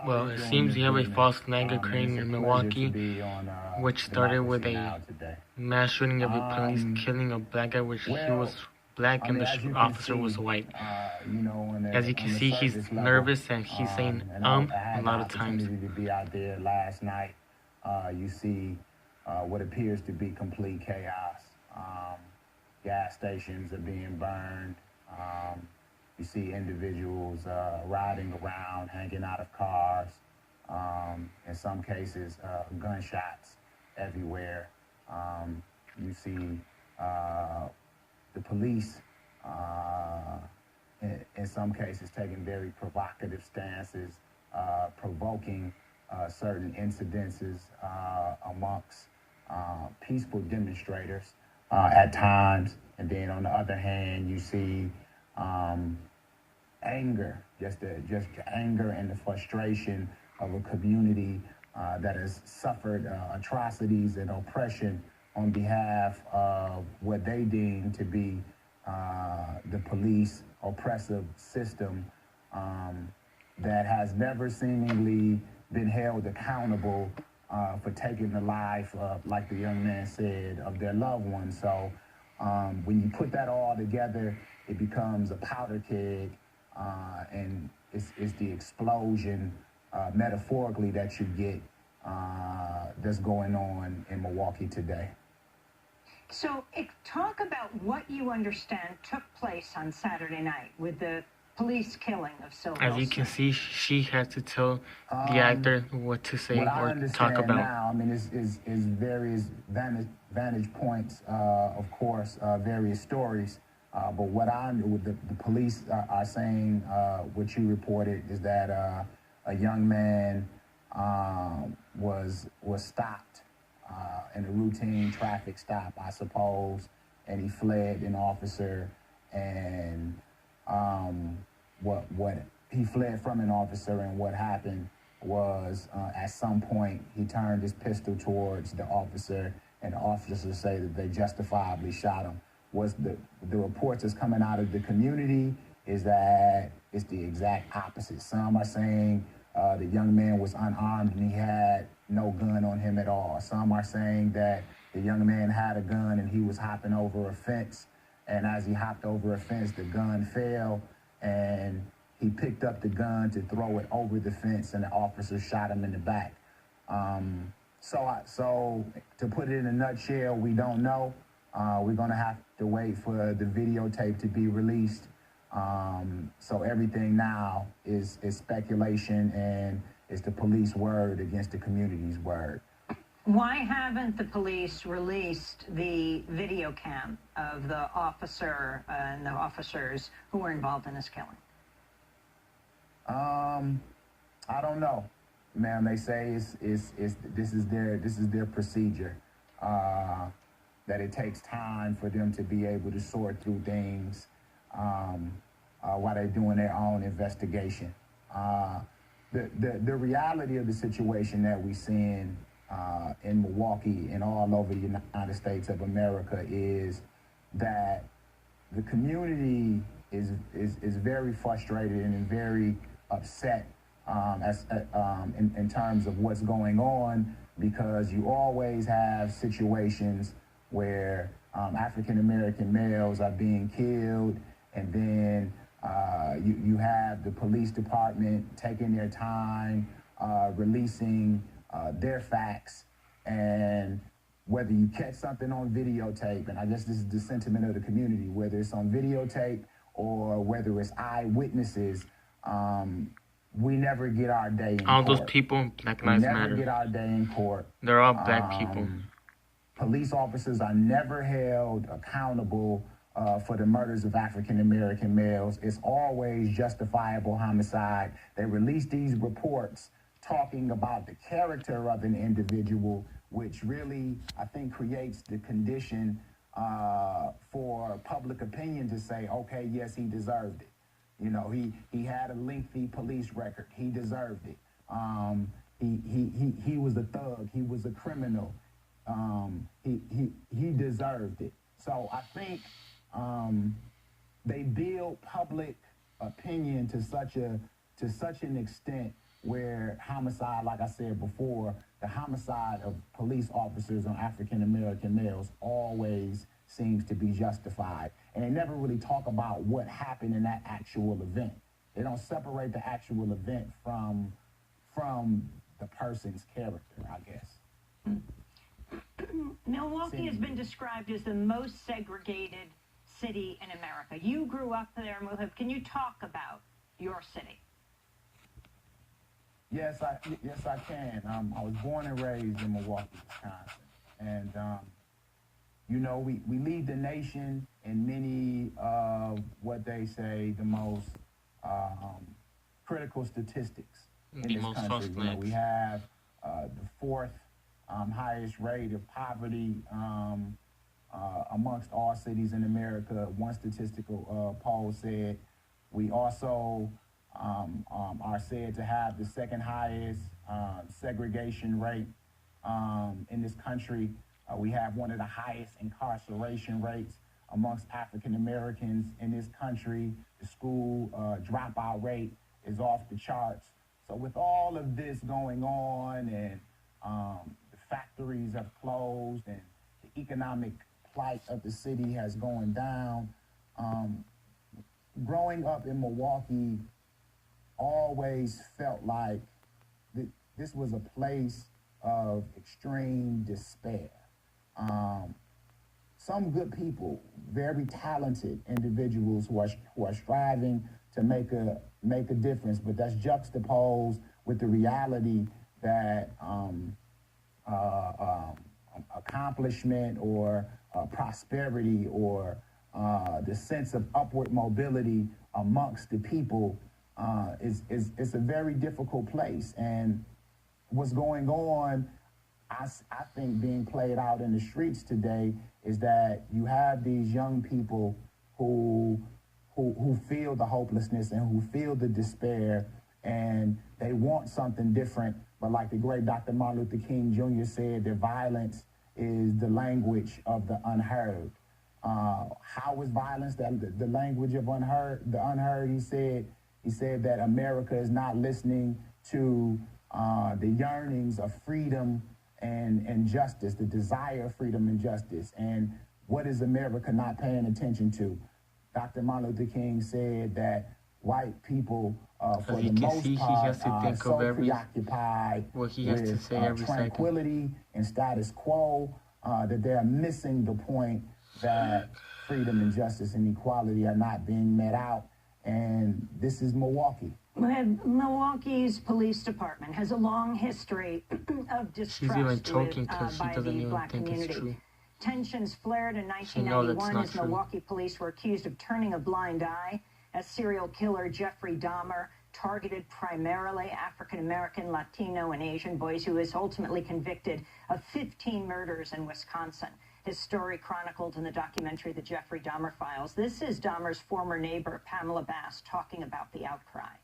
Well, it seems you have a false flag occurring in Milwaukee, which started with a mass shooting of a police killing a black guy, which he was black and the officer was white. As you can see, he's nervous and he's saying a lot of times. To be out there last night, you see what appears to be complete chaos. Gas stations are being burned. You see individuals riding around, hanging out of cars. In some cases, gunshots everywhere. You see the police, in some cases, taking very provocative stances, provoking certain incidences amongst peaceful demonstrators at times. And then on the other hand, you see anger, just anger and the frustration of a community that has suffered atrocities and oppression on behalf of what they deem to be the police oppressive system that has never seemingly been held accountable for taking the life of, like the young man said, of their loved ones. So when you put that all together, it becomes a powder keg, and it's the explosion, metaphorically, that you get that's going on in Milwaukee today. So talk about what you understand took place on Saturday night with the police killing of Sylvia. As you can see, she had to tell the actor what to say or talk about. Now, I mean, is various vantage points, of course, various stories. But what the police are saying, what you reported, is that a young man was stopped in a routine traffic stop, I suppose, and he fled an officer, and what he fled from an officer, and what happened was at some point he turned his pistol towards the officer, and the officers say that they justifiably shot him. Was the reports that's coming out of the community is that it's the exact opposite. Some are saying the young man was unarmed and he had no gun on him at all. Some are saying that the young man had a gun and he was hopping over a fence, and as he hopped over a fence, the gun fell, and he picked up the gun to throw it over the fence, and the officer shot him in the back. So to put it in a nutshell, we don't know. We're going to have to wait for the videotape to be released. So everything now is speculation, and it's the police word against the community's word. Why haven't the police released the video cam of the officer and the officers who were involved in this killing? I don't know, ma'am. They say this is their procedure. That it takes time for them to be able to sort through things while they're doing their own investigation. The reality of the situation that we're seeing in Milwaukee and all over the United States of America is that the community is very frustrated and very upset in terms of what's going on, because you always have situations where African-American males are being killed, and then you have the police department taking their time, releasing their facts, and whether you catch something on videotape, and I guess this is the sentiment of the community, whether it's on videotape or whether it's eyewitnesses, we never get our day in court. All those people, Black Lives Matter. We never get our day in court. They're all black people. Police officers are never held accountable for the murders of African-American males. It's always justifiable homicide. They release these reports talking about the character of an individual, which really, I think, creates the condition for public opinion to say, okay, yes, he deserved it. You know, he had a lengthy police record. He deserved it. He was a thug. He was a criminal. He deserved it. So I think they build public opinion to such an extent where homicide, like I said before, the homicide of police officers on African-American males always seems to be justified. And they never really talk about what happened in that actual event. They don't separate the actual event from the person's character, I guess. Milwaukee has been described as the most segregated city in America. You grew up there, Muhib. Can you talk about your city? Yes, I can. I was born and raised in Milwaukee, Wisconsin. And, you know, we lead the nation in many of what they say the most critical statistics in this country. You know, we have the fourth highest rate of poverty amongst all cities in America. One statistical poll said we also are said to have the second highest segregation rate in this country. We have one of the highest incarceration rates amongst African Americans in this country. The school dropout rate is off the charts. So with all of this going on, and the factories have closed, and the economic plight of the city has gone down, growing up in Milwaukee always felt like this was a place of extreme despair. Some good people, very talented individuals who are striving to make a difference, but that's juxtaposed with the reality that accomplishment or prosperity or the sense of upward mobility amongst the people is a very difficult place. And what's going on, I think, being played out in the streets today is that you have these young people who feel the hopelessness and who feel the despair, and they want something different. But like the great Dr. Martin Luther King Jr. said, that violence is the language of the unheard. How is violence the language of the unheard? He said that America is not listening to the yearnings of freedom and justice, the desire of freedom and justice. And what is America not paying attention to? Dr. Martin Luther King said that white people, for the most part, are so preoccupied with tranquility and status quo that they're missing the point that freedom and justice and equality are not being met out. And this is Milwaukee. Milwaukee's police department has a long history of distrust She's even choking because she by doesn't the even black think community. it's true. Tensions flared in 1991 as true. Milwaukee police were accused of turning a blind eye as serial killer Jeffrey Dahmer targeted primarily African-American, Latino, and Asian boys, who was ultimately convicted of 15 murders in Wisconsin. His story chronicled in the documentary The Jeffrey Dahmer Files. This is Dahmer's former neighbor, Pamela Bass, talking about the outcry.